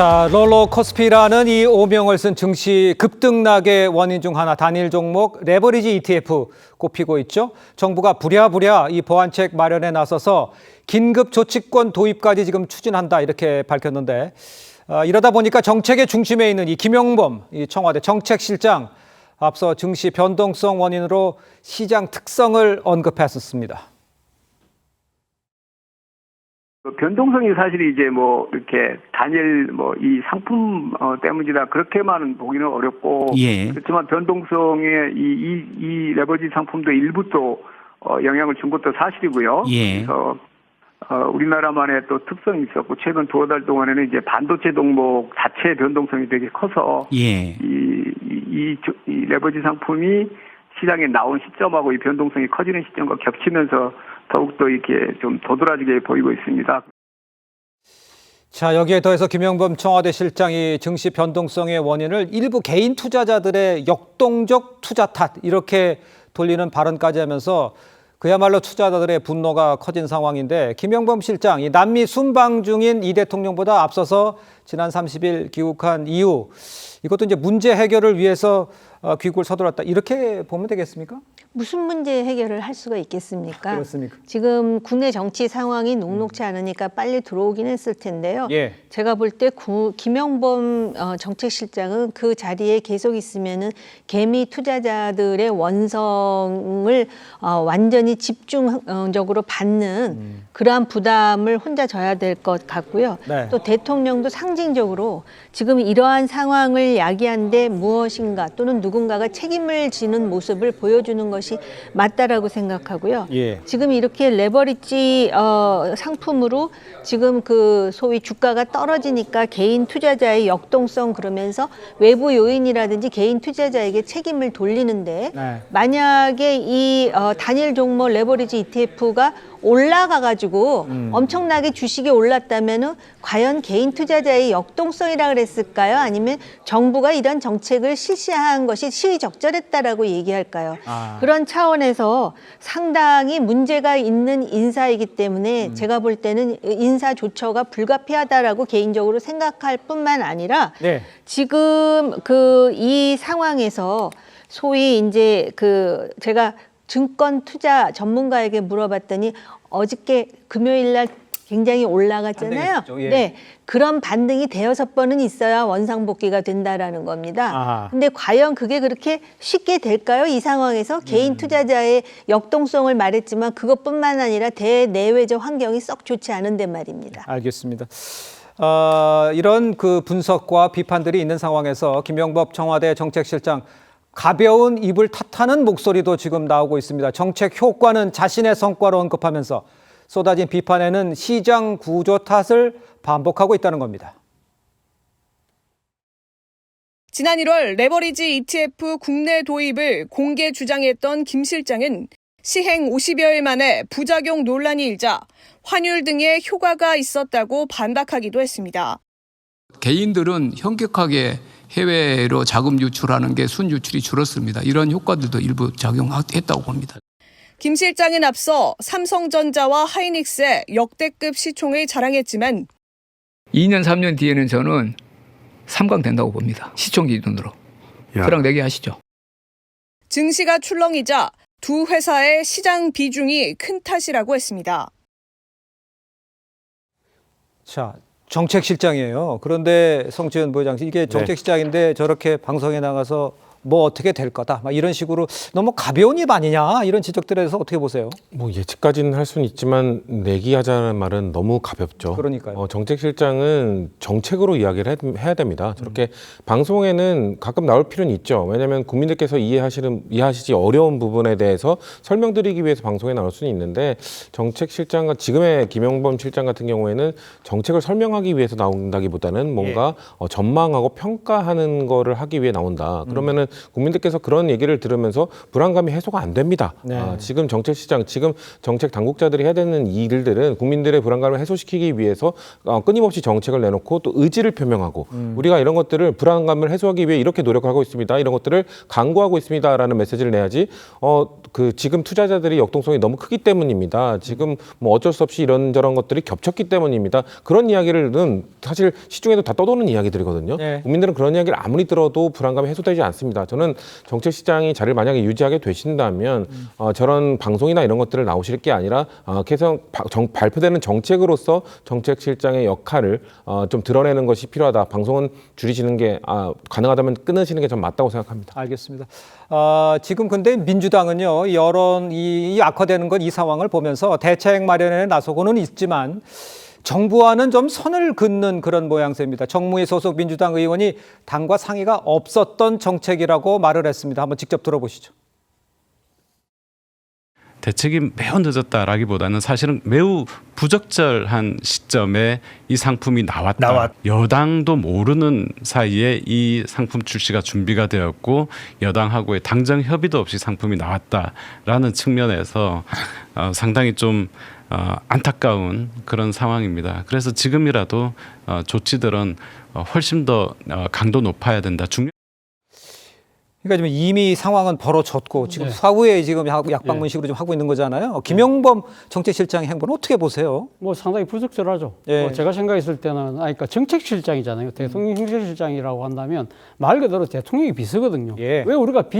자, 롤러코스피라는 이 오명을 쓴 증시 급등락의 원인 중 하나 단일 종목 레버리지 ETF 꼽히고 있죠. 정부가 부랴부랴 이 보완책 마련에 나서서 긴급 조치권 도입까지 지금 추진한다 이렇게 밝혔는데 이러다 보니까 정책의 중심에 있는 이 김용범 이 청와대 정책실장 앞서 증시 변동성 원인으로 시장 특성을 언급했었습니다. 변동성이 사실 이제 뭐 이렇게 단일 뭐 이 상품 때문이다 그렇게만 보기는 어렵고 그렇지만 변동성의 이 레버리지 상품도 일부 또 영향을 준 것도 사실이고요. 그래서 우리나라만의 또 특성이 있었고 최근 두어 달 동안에는 이제 반도체 종목 자체 변동성이 되게 커서 이 레버리지 상품이 시장에 나온 시점하고 이 변동성이 커지는 시점과 겹치면서 더욱더 이렇게 좀 도드라지게 보이고 있습니다. 자, 여기에 더해서 김용범 청와대 실장이 증시 변동성의 원인을 일부 개인 투자자들의 역동적 투자 탓 이렇게 돌리는 발언까지 하면서 그야말로 투자자들의 분노가 커진 상황인데 김용범 실장, 이 남미 순방 중인 이 대통령보다 앞서서 지난 30일 귀국한 이후 이것도 이제 문제 해결을 위해서 귀국을 서둘렀다 이렇게 보면 되겠습니까? 무슨 문제 해결을 할 수가 있겠습니까? 그렇습니까? 지금 국내 정치 상황이 녹록치 않으니까 빨리 들어오긴 했을 텐데요. 제가 볼 때 김용범 정책실장은 그 자리에 계속 있으면은 개미 투자자들의 원성을 완전히 집중적으로 받는 그러한 부담을 혼자 져야 될 것 같고요. 또 대통령도 상징적으로 지금 이러한 상황을 야기한데 무엇인가 또는 누군가가 책임을 지는 모습을 보여주는 것이 맞다라고 생각하고요. 지금 이렇게 레버리지 상품으로 지금 그 소위 주가가 떨어지니까 개인 투자자의 역동성 그러면서 외부 요인이라든지 개인 투자자에게 책임을 돌리는데 만약에 이 단일 종목 레버리지 ETF가 올라가가지고 엄청나게 주식이 올랐다면은 과연 개인 투자자의 역동성이라 그랬을까요? 아니면 정부가 이런 정책을 실시한 것이 시의적절했다라고 얘기할까요? 그런 차원에서 상당히 문제가 있는 인사이기 때문에 제가 볼 때는 인사 조처가 불가피하다라고 개인적으로 생각할 뿐만 아니라 지금 이 상황에서 소위 이제 제가 증권 투자 전문가에게 물어봤더니 어저께 금요일 날 굉장히 올라갔잖아요. 그런 반등이 대여섯 번은 있어야 원상복귀가 된다라는 겁니다. 근데 과연 그게 그렇게 쉽게 될까요? 이 상황에서 개인 투자자의 역동성을 말했지만 그것뿐만 아니라 대내외적 환경이 썩 좋지 않은데 말입니다. 알겠습니다. 이런 그 분석과 비판들이 있는 상황에서 김용범 청와대 정책실장 가벼운 입을 탓하는 목소리도 지금 나오고 있습니다. 정책 효과는 자신의 성과로 언급하면서 쏟아진 비판에는 시장 구조 탓을 반복하고 있다는 겁니다. 지난 1월 레버리지 ETF 국내 도입을 공개 주장했던 김 실장은 시행 50여일 만에 부작용 논란이 일자 환율 등의 효과가 있었다고 반박하기도 했습니다. 개인들은 현격하게 해외로 자금 유출하는 게 순유출이 줄었습니다. 이런 효과들도 일부 작용했다고 봅니다. 김 실장은 앞서 삼성전자와 하이닉스의 역대급 시총을 자랑했지만 2년, 3년 뒤에는 저는 3강 된다고 봅니다. 시총 기준으로. 저랑 내기하시죠. 증시가 출렁이자 두 회사의 시장 비중이 큰 탓이라고 했습니다. 자, 정책실장이에요. 그런데 성지현 부회장, 이게 정책실장인데 저렇게 방송에 나가서 뭐 어떻게 될 거다 막 이런 식으로 너무 가벼운 입 아니냐 이런 지적들에 대해서 어떻게 보세요? 뭐 예측까지는 할 수는 있지만 내기하자는 말은 너무 가볍죠. 그러니까요. 정책실장은 정책으로 이야기를 해야 됩니다. 저렇게 방송에는 가끔 나올 필요는 있죠. 왜냐하면 국민들께서 이해하시지 어려운 부분에 대해서 설명드리기 위해서 방송에 나올 수는 있는데 정책실장과 지금의 김용범 실장 같은 경우에는 정책을 설명하기 위해서 나온다기보다는 뭔가 전망하고 평가하는 거를 하기 위해 나온다. 그러면은 국민들께서 그런 얘기를 들으면서 불안감이 해소가 안 됩니다. 네. 지금 정책 시장, 지금 정책 당국자들이 해야 되는 일들은 국민들의 불안감을 해소시키기 위해서 끊임없이 정책을 내놓고 또 의지를 표명하고 우리가 이런 것들을 불안감을 해소하기 위해 이렇게 노력하고 있습니다. 이런 것들을 강구하고 있습니다라는 메시지를 내야지. 지금 투자자들이 역동성이 너무 크기 때문입니다. 지금 뭐 어쩔 수 없이 이런저런 것들이 겹쳤기 때문입니다. 그런 이야기는 사실 시중에도 다 떠도는 이야기들이거든요. 네. 국민들은 그런 이야기를 아무리 들어도 불안감이 해소되지 않습니다. 저는 정책 시장이 자리를 만약에 유지하게 되신다면 저런 방송이나 이런 것들을 나오실 게 아니라 계속 발표되는 정책으로서 정책실장의 역할을 좀 드러내는 것이 필요하다. 방송은 줄이시는 게 가능하다면 끊으시는 게 전 맞다고 생각합니다. 알겠습니다. 지금 근데 민주당은요, 여론이 악화되는 건 이 상황을 보면서 대책 마련에 나서고는 있지만 정부와는 좀 선을 긋는 그런 모양새입니다. 정무위 소속 민주당 의원이 당과 상의가 없었던 정책이라고 말을 했습니다. 한번 직접 들어보시죠. 대책이 매우 늦었다라기보다는 사실은 매우 부적절한 시점에 이 상품이 나왔다. 여당도 모르는 사이에 이 상품 출시가 준비가 되었고 여당하고의 당정 협의도 없이 상품이 나왔다라는 측면에서 상당히 좀 안타까운 그런 상황입니다. 그래서 지금이라도 조치들은 훨씬 더 강도 높아야 된다. 그러니까 지금 이미 상황은 벌어졌고 지금 사후에 지금 약방문식으로 좀 하고 있는 거잖아요. 김영범 정책실장의 행보는 어떻게 보세요? 뭐 상당히 부적절하죠. 제가 생각했을 때는 그러니까 정책실장이잖아요. 대통령 행정실장이라고 한다면 말 그대로 대통령이 비서거든요. 왜 우리가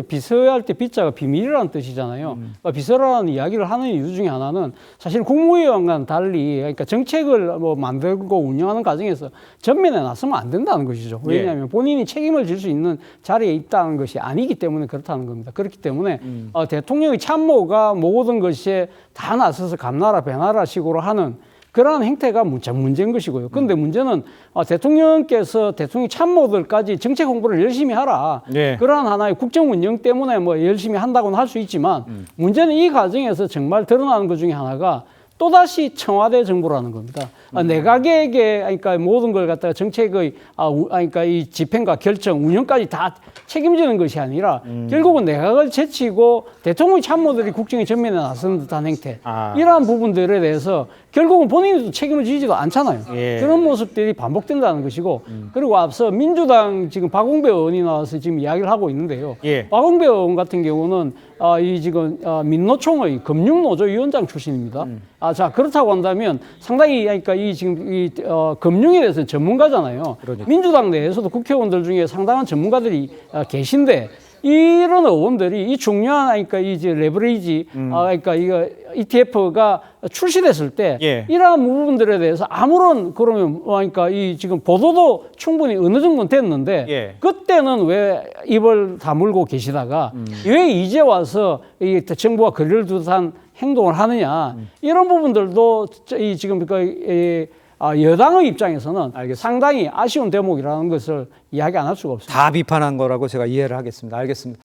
비서할 때 비자가 비밀이라는 뜻이잖아요. 그러니까 비서라는 이야기를 하는 이유 중에 하나는 사실 국무위원과는 달리 그러니까 정책을 뭐 만들고 운영하는 과정에서 전면에 나서면 안 된다는 것이죠. 왜냐하면 본인이 책임을 질 수 있는 자리에 있다는 것이 아니기 때문에 그렇다는 겁니다. 그렇기 때문에 대통령의 참모가 모든 것에 다 나서서 감나라 배나라 식으로 하는 그러한 행태가 문제인 것이고요. 그런데 문제는 대통령께서 대통령 참모들까지 정책 홍보를 열심히 하라. 그러한 하나의 국정 운영 때문에 뭐 열심히 한다고는 할 수 있지만 문제는 이 과정에서 정말 드러나는 것 중에 하나가 또다시 청와대 정부라는 겁니다. 내각에게 그러니까 모든 걸 갖다가 정책의 그러니까 이 집행과 결정, 운영까지 다 책임지는 것이 아니라 결국은 내각을 제치고 대통령 참모들이 국정의 전면에 나서는 듯한 행태. 이러한 부분들에 대해서 결국은 본인도 책임을 지지도 않잖아요. 그런 모습들이 반복된다는 것이고 그리고 앞서 민주당 지금 박홍배 의원이 나와서 지금 이야기를 하고 있는데요. 박홍배 의원 같은 경우는 이 지금 민노총의 금융노조위원장 출신입니다. 자 그렇다고 한다면 상당히 그러니까 이 지금 이 금융에 대해서 전문가잖아요. 민주당 내에서도 국회의원들 중에 상당한 전문가들이 계신데 이런 의원들이 이 중요한 그러니까 이제 레버리지 그러니까 이거 ETF가 출시됐을 때 이러한 부분들에 대해서 아무런 그러면 그러니까 이 지금 보도도 충분히 어느 정도는 됐는데 그때는 왜 입을 다물고 계시다가 왜 이제 와서 이 정부와 거리를 두듯한 행동을 하느냐 이런 부분들도 이 지금 여당의 입장에서는 상당히 아쉬운 대목이라는 것을 이야기 안 할 수가 없습니다. 다 비판한 거라고 제가 이해를 하겠습니다. 알겠습니다.